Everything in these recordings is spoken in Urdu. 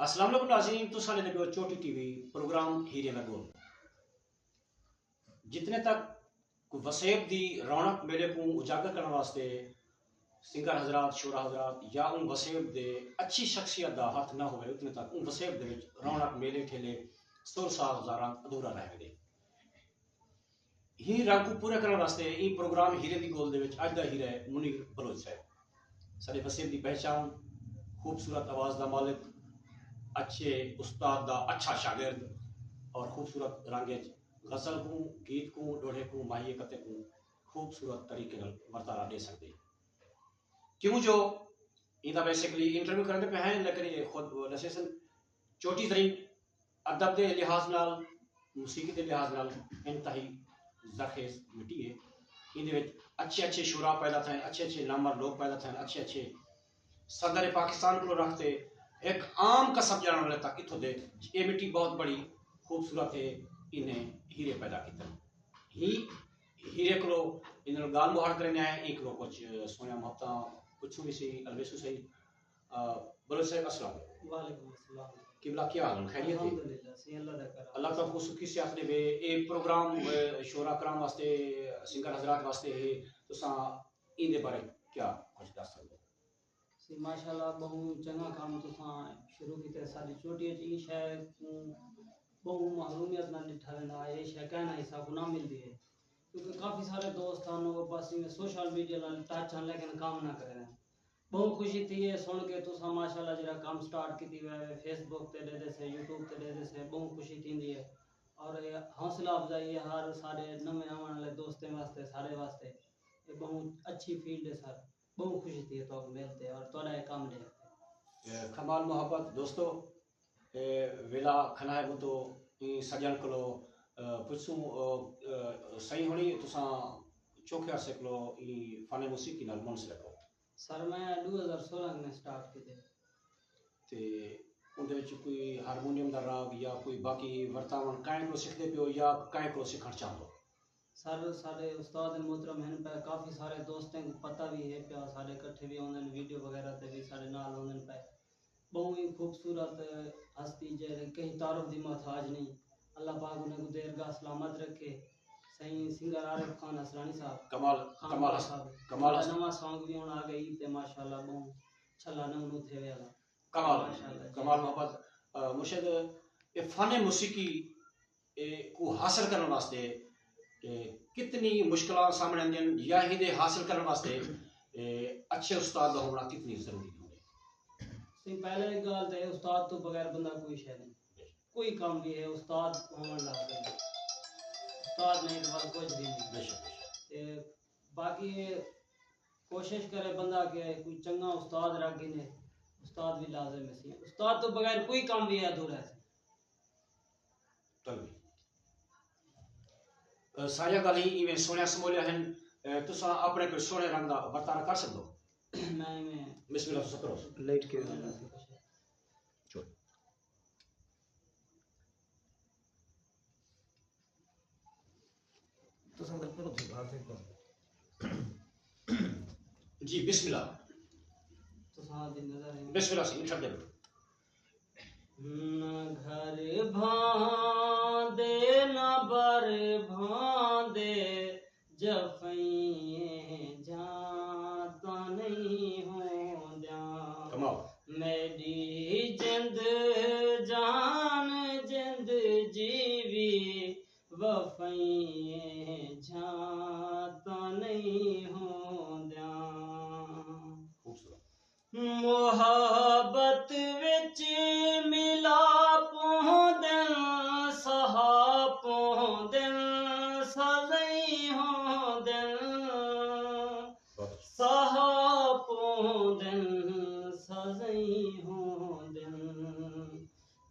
السلام علیکم ناظرین، تساں نے دیکھو چوٹی ٹی وی پروگرام ہیرے میں گول جتنے تک وسیب دی رونق میلے کو اجاگر کرنے واسطے سنگر حضرات شعرا حضرات یا ان وسیب دے اچھی شخصیت دا ہاتھ نہ ہوئے اتنے تک ان وسیب دے رونق میلے ٹھیلے سور سال ہزاراں ادھورا رہ گئے ہی رنگ کو پورے کرنے واسطے یہ پروگرام ہیرے دی گول دے وچ اج دا ہیرا ہے منیر بلوچ صاحب سارے وسیب دی پہچان خوبصورت آواز دا مالک اچھے استاد دا اچھا شاگرد اور خوبصورت رنگ غزل کو گیت کو ڈوڑے کو ماہی کتے کو خوبصورت طریقے ورتارا دے سکتے کیوں جو انہاں بیسیکلی انٹرویو کرنے پہ ہیں لیکن یہ خود نشیسن چوٹی ترین ادب دے لحاظ نال موسیقی دے لحاظ نال انتہائی زرخیز مٹی ہے ان اچھے اچھے شعراء پیدا تھے اچھے اچھے نامور لوگ پیدا تھے اچھے اچھے صدر پاکستان کو رکھتے ایک عام کسب جانے والے تک اتھو دے یہ مٹی بہت بڑی خوبصورت ہے انہیں ہیرے پیدا کیتے ہی ہیرے کو انہوں نے گال مہار کرنے آئے ایک لوگ کچھ سویا محبتہ کچھ بھی سی الویسو سی بلو صاحب السلام علیکم وعلیکم السلام قبلہ کیا حال خیریت ہے الحمدللہ سی اللہ دا کرم اللہ تعالیٰ کو سکھی سے آپ نے بے ایک پروگرام شعراء کرام واسطے سنگر حضرات واسطے ہے تو ساں ان دے بارے کیا کچھ دس سکتے سی ماشاءاللہ بہو چنگا کام تساں شروع کیتے ساری چوٹی چ شے بہو محرومیت نہ ڈٹھا ویندا اے شے کہنا حصہ کو نہ ملدی ہے کیونکہ کافی سارے دوست ہیں وہ بس میں سوشل میڈیا نال ٹچ ہیں لیکن کام نہ کرے بہت خوشی تھی ہے سن کے تساں ماشاءاللہ جڑا کام سٹارٹ کیتی ہوئے فیس بک تے دے دے سے یوٹیوب تے دے دے سے بہت خوشی تھی ہے اور حوصلہ افزائی ہے ہر سارے نویں آون والے دوستیں واسطے سارے واسطے یہ بہت اچھی فیلڈ ہے سر بہت خوشی تھی ہے تو ملتے اور تھوڑا یہ کام دے کمال محبت دوستو ویلا کھنا ہے وہ تو سجن کلو پچھوں صحیح ہونی تساں چوکھے عرصے کلو فن موسیقی نال منسلک ہو سر میں 2016 میں سٹارٹ کیتے تے اندے وچ کوئی ہارمونیم دا راگ یا کوئی باقی ورتاون کائیں کو سکھدے پیو یا کائیں کو سکھن چاہندو سر سارے استاد محترم ہیں پہ کافی سارے دوستیں کو پتہ بھی ہے پیا سارے کٹھے بھی ہوندے ویڈیو وغیرہ تے بھی سارے نال ہوندے پہ بہت ہی خوبصورت ہستی جے کہیں تعارف دی محتاج نہیں اللہ پاک انہیں کو دیرگاہ سلامت رکھے صحیح سنگر عارف خان اسرانی صاحب کمال کمال نواں سانگ بھی ہونا آ گئی تے ماشاءاللہ بہت چھلا نو تھے والا کمال محبت مرشد یہ فن موسیقی کو حاصل کرنے واسطے کتنی مشکلات سامنے آندین یا ہی حاصل کرنے واسطے اچھے استاد کا ہونا کتنی ضروری ہے پہلے گل تے استاد تو بغیر بندہ کوئی شے نہیں کوئی کام بھی ہے استاد ہون لازم ہے استاد نہیں تو کچھ بھی نہیں باقی کوشش کرے بندہ کہ کوئی چنگا استاد رکھ گنے استاد بھی لازم ہے سی استاد تو بغیر کوئی کام بھی ادھورا ہے سارا گل ہی سونے سمولیا ہیں تساں اپنے کوئی سونے رنگ دا برتانا کر سکدو میں بسم اللہ کرو لیٹ کے جی بسم اللہ بسم اللہ سے چھڑ دے نہ گھر بھاندے نہ بر بھاندے جفیں جاتا نہیں ہوں دیاں میری جند جان جند جیوی وفیں جاتا نہیں ہوں دیاں محبت وچ ملا پوں دل سہا پوں دل سزئی ہوں دل سہا پوں دل سزئی ہوں دل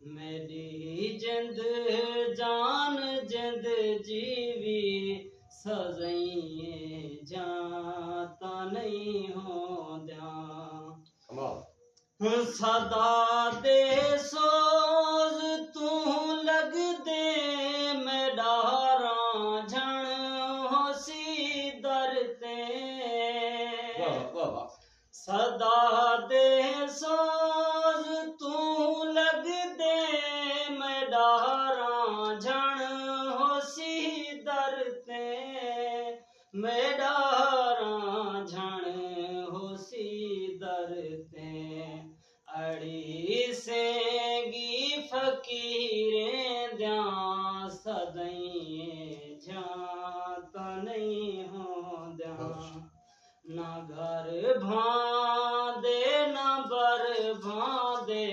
میری جند جان جند جیوی سزئی جاتا نہیں ہوں دیاں صدا دے سوز تو لگ دے میں ڈاراں جھن ہوسی در تے صدا دے سوز تو لگ میڈاراں جھن ہوسی درتے اڑی سینگی فقیریں دیاں سدائیں جھاں تا نہیں ہوں دیاں نہ گھر بھان دے نہ بر بھان دے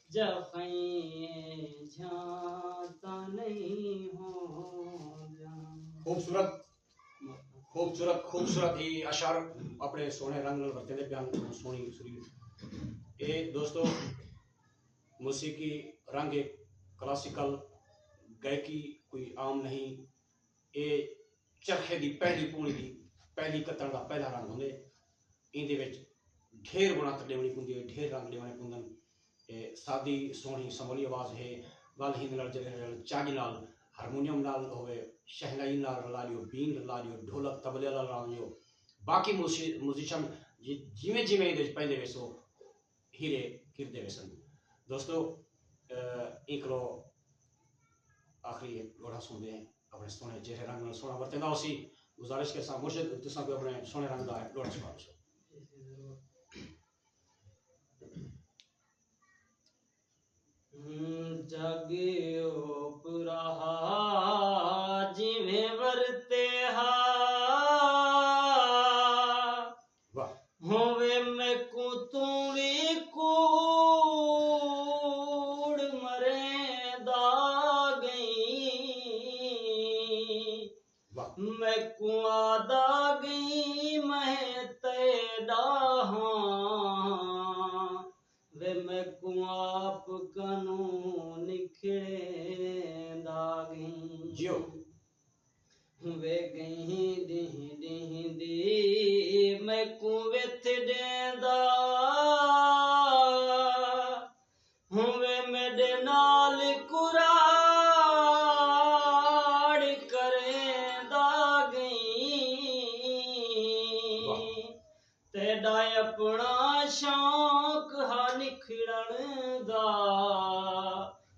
جفیں جھاں تا نہیں ہوں دیاں خوبصورت ہی اشعار اپنے سونے رنگ نال ورتے دے بیان سونی سری اے دوستو موسیقی رنگ ایک کلاسیکل گائکی کوئی عام نہیں اے چرخے دی پہلی پونی دی پہلی قطر دا پہلا رنگ ہوندے ایندے وچ ڈھیر گنا تڈیونی پوندی ہے ڈھیر رنگ لیونے پوندن سادی سونی سنبھلی آواز ہے گل ہند نال چاج نال ہارمونیم نال ہوئے شہنائی نال رلا لیو بین رلا لیو ڈھولک تبلے نال رلا لیو باقی موزیشن جویں جویں دے پیندے ویسو ہیرے کردے ویسن دوستو ایکلو آخری لوڑا سن دیں اپنے سونے چہرے رنگ نال سونا ورتندا اسی گزارش کے ساتھ مرشد تساں کو اپنے سونے رنگ دا لوڑا سنا دو جگیو پورا جویں ورتے ہا ہووے میں کو توں وی کوڑ مرے دا گئی میں کو آدا گئی میں تیڈا ہاں وے میں کو آپ کنوں نکھڑے دا گئی جیو وے گئی ڈہیں ڈہیں دی میں کو ویتھ ڈیندا ہووے میڈے نال کراڑ کریندا گئی تیڈا اپنا شوق ہا نکھڑن دا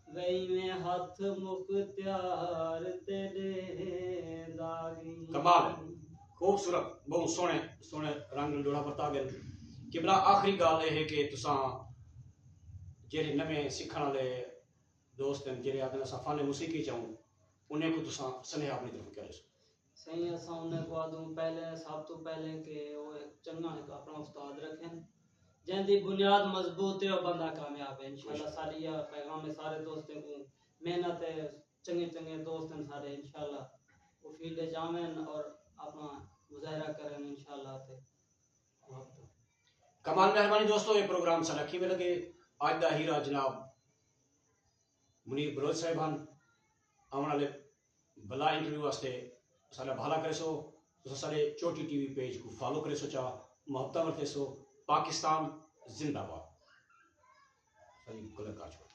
وئی میں ہاتھ مختار تیرے داغی کمال ہے خوبصورت بہت سونے رنگ ڈوڑا پرتا گل قبلہ آخری گل یہ ہے کہ تساں جڑے نویں سکھن والے دوست ہیں جڑے آدھے اساں فن موسیقی چاہوں انہیں کو تساں سنیہ اپنی طرف کیا رسو صحیح اساں انہیں کو آدھوں پہلے سب تو پہلے کہ وہ ایک چنگا ایک اپنا استاد رکھیں جن دی بنیاد مضبوط ہے وہ بندہ کامیاب ہے انشاءاللہ ساری یہ پیغام ہے سارے دوستوں کو محنت ہے چنگے چنگے دوست ہیں سارے انشاءاللہ وہ فیلڈ جامیں اور اپنا مظاہرہ کریں انشاءاللہ تے کمال مہربانی دوستو یہ پروگرام سلکھی میں لگے آج دا ہیرا جناب منیر بلوچ صاحبان آنے والے بلا انٹرویو واسطے سارا بھالا کرے سو سارے چوٹی ٹی وی پیج کو فالو کرے سو چاہ محبتہ ورتے سو پاکستان زندہ باد ساری گلے کار چھوڑ